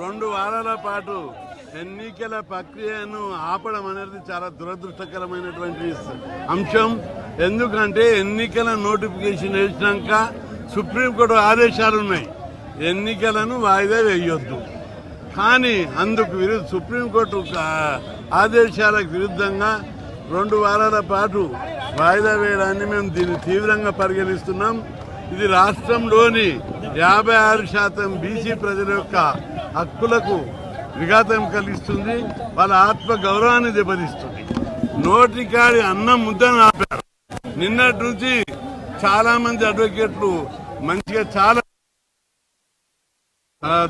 2 వారాల పాటు ఎన్నికల ప్రక్రియను ఆపడం అనేది చాలా దురదృష్టకరమైనటువంటి అంశం. ఎందుకంటే ఎన్నికల నోటిఫికేషన్ వేసినాక సుప్రీంకోర్టు ఆదేశాలు ఉన్నాయి, ఎన్నికలను వాయిదా వేయొద్దు. కానీ అందుకు సుప్రీంకోర్టు ఆదేశాలకు విరుద్ధంగా 2 వారాల పాటు వాయిదా వేయడాన్ని మేము దీన్ని తీవ్రంగా పరిగణిస్తున్నాం. ఇది రాష్ట్రంలోని 56% బీసీ ప్రజల యొక్క హక్కులకు విఘాతం కలిగిస్తుంది, వాళ్ళ ఆత్మ గౌరవాన్ని దెబ్బతీస్తుంది. నోటికాడి అన్నం ముద్దను ఆపారు. నిన్నటి నుంచి చాలా మంది అడ్వకేట్లు మంచిగా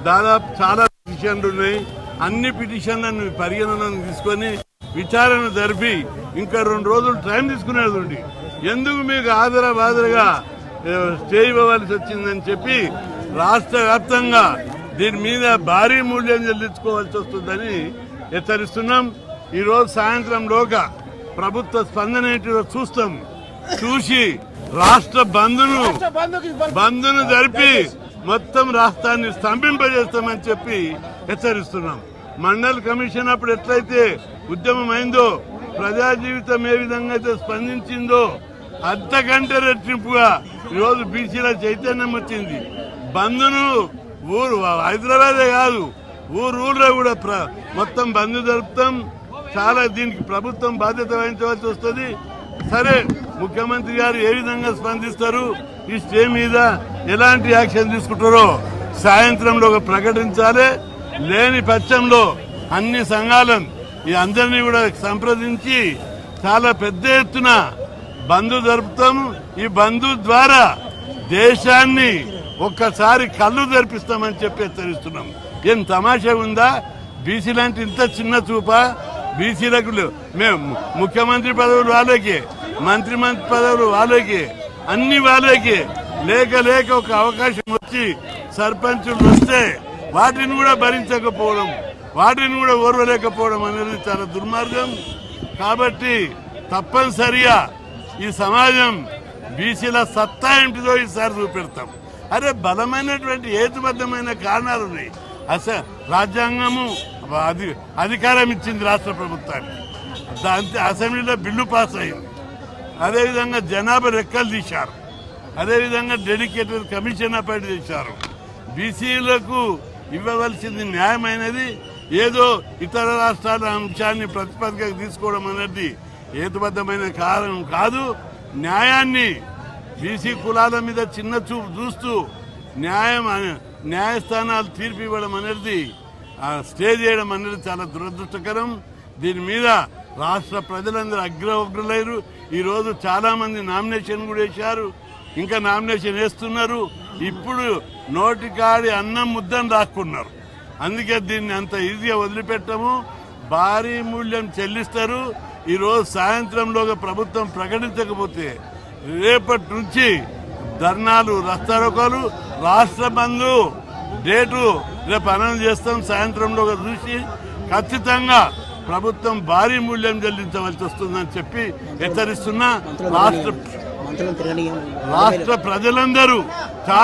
దాదాపు చాలా పిటిషన్లు ఉన్నాయి. అన్ని పిటిషన్లను పరిగణనను తీసుకొని విచారణ జరిపి ఇంకా 2 రోజులు టైం తీసుకునేది ఉండి ఎందుకు మీకు ఆదరబాదరగా స్టే ఇవ్వవలసి వచ్చిందని చెప్పి రాష్ట్ర వ్యాప్తంగా దీని మీద భారీ మూల్యం చెల్లించుకోవాల్సి వస్తుందని హెచ్చరిస్తున్నాం. ఈరోజు సాయంత్రంలోగా ప్రభుత్వ స్పందన ఏంటిదో చూస్తాం. చూసి రాష్ట్ర బంద్ను జరిపి మొత్తం రాష్ట్రాన్ని స్తంభింపజేస్తామని చెప్పి హెచ్చరిస్తున్నాం. మండల్ కమిషన్ అప్పుడు ఎట్లయితే ఉద్యమం అయిందో, ప్రజా జీవితం ఏ విధంగా అయితే స్పందించిందో అంతకంటే రెట్టింపుగా ఈరోజు బీసీల చైతన్యం వచ్చింది. బంద్ను హైదరాబాదే కాదు ఊర్లో కూడా మొత్తం బంద్ జరుపుతాం. చాలా దీనికి ప్రభుత్వం బాధ్యత వహించవలసి వస్తుంది. సరే, ముఖ్యమంత్రి గారు ఏ విధంగా స్పందిస్తారు, ఈ స్టే మీద ఎలాంటి యాక్షన్ తీసుకుంటారో సాయంత్రంలో ప్రకటించాలి. లేని పక్షంలో అన్ని సంఘాలను ఈ అందరినీ కూడా సంప్రదించి చాలా పెద్ద ఎత్తున బంద్ జరుపుతాం. ఈ బంద్ ద్వారా దేశాన్ని ఒక్కసారి కళ్ళు తెరిపిస్తామని చెప్పి హెచ్చరిస్తున్నాం. ఏం తమాషా ఉందా? బీసీలంటే ఇంత చిన్న చూప? బీసీలకు మేము ముఖ్యమంత్రి పదవులు వాళ్ళకి, మంత్రి పదవులు వాళ్ళకి, అన్ని వాళ్ళకి లేక ఒక అవకాశం వచ్చి సర్పంచులు వస్తే వాటిని కూడా భరించకపోవడం, వాటిని కూడా ఓర్వలేకపోవడం అనేది చాలా దుర్మార్గం. కాబట్టి తప్పనిసరిగా ఈ సమాజం బీసీల సత్తా ఏంటిదో ఈసారి చూపెడతాం. అరే, బలమైనటువంటి హేతుబద్ధమైన కారణాలు ఉన్నాయి. రాజ్యాంగము అధికారం ఇచ్చింది రాష్ట్ర ప్రభుత్వానికి, దాంతో అసెంబ్లీలో బిల్లు పాస్ అయింది. అదేవిధంగా జనాభా లెక్కలు తీశారు, అదేవిధంగా డెడికేటెడ్ కమిషన్ అపాయింట్ చేశారు. బీసీలకు ఇవ్వవలసింది న్యాయమైనది, ఏదో ఇతర రాష్ట్రాల అంశాన్ని ప్రతిపాదికగా తీసుకోవడం అనేది హేతుబద్ధమైన కారణం కాదు. న్యాయాన్ని బీసీ కులాల మీద చిన్న చూపు చూస్తూ న్యాయస్థానాలు తీర్పు ఇవ్వడం అనేది, స్టే చేయడం అనేది చాలా దురదృష్టకరం. దీని మీద రాష్ట్ర ప్రజలందరూ అగ్రవగ్రులైరు. ఈరోజు చాలా మంది నామినేషన్ కూడా వేశారు, ఇంకా నామినేషన్ వేస్తున్నారు. ఇప్పుడు నోటికాడి అన్నం ముద్దను రాక్కున్నారు. అందుకే దీన్ని అంత ఈజీగా వదిలిపెట్టము, భారీ మూల్యం చెల్లిస్తారు. ఈరోజు సాయంత్రంలోగా ప్రభుత్వం ప్రకటించకపోతే రేపటి నుంచి ధర్నాలు, రస్తారోకోలు, రాష్ట్ర బంధు డేటు రేపు అనౌన్స్ చేస్తాం. సాయంత్రంలోగా చూసి ఖచ్చితంగా ప్రభుత్వం భారీ మూల్యం చెల్లించవలసి వస్తుందని చెప్పి హెచ్చరిస్తున్నా. రాష్ట్ర ప్రజలందరూ